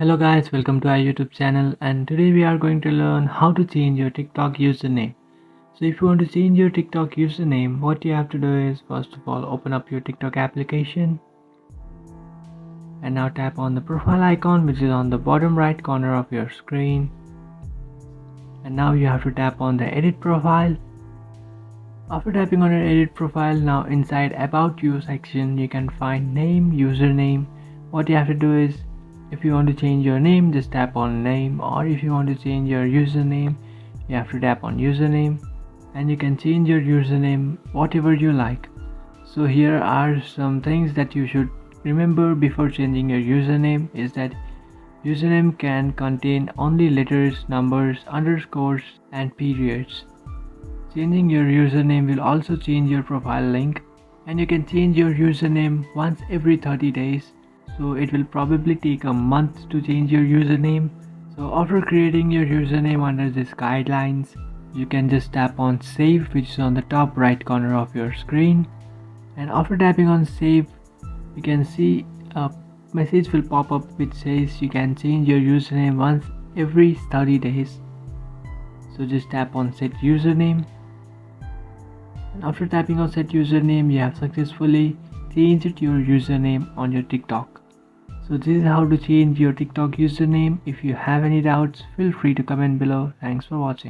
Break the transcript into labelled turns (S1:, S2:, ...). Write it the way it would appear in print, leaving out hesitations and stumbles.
S1: Hello guys, welcome to our YouTube channel, and today we are going to learn how to change your TikTok username. So if you want to change your TikTok username, what you have to do is first of all open up your TikTok application and now tap on the profile icon which is on the bottom right corner of your screen, and now you have to tap on the edit profile. After tapping on your edit profile, now inside about you section you can find name, username. What you have to do is, if you want to change your name, just tap on name, or if you want to change your username, you have to tap on username, and you can change your username whatever you like. So here are some things that you should remember before changing your username is that username can contain only letters, numbers, underscores and periods. Changing your username will also change your profile link, and you can change your username once every 30 days. So it will probably take a month to change your username. So after creating your username under this guidelines, you can just tap on save, which is on the top right corner of your screen. And after tapping on save, you can see a message will pop up which says you can change your username once every 30 days. So just tap on set username. And after tapping on set username, you have successfully changed your username on your TikTok. So this is how to change your TikTok username. If you have any doubts, feel free to comment below. Thanks for watching.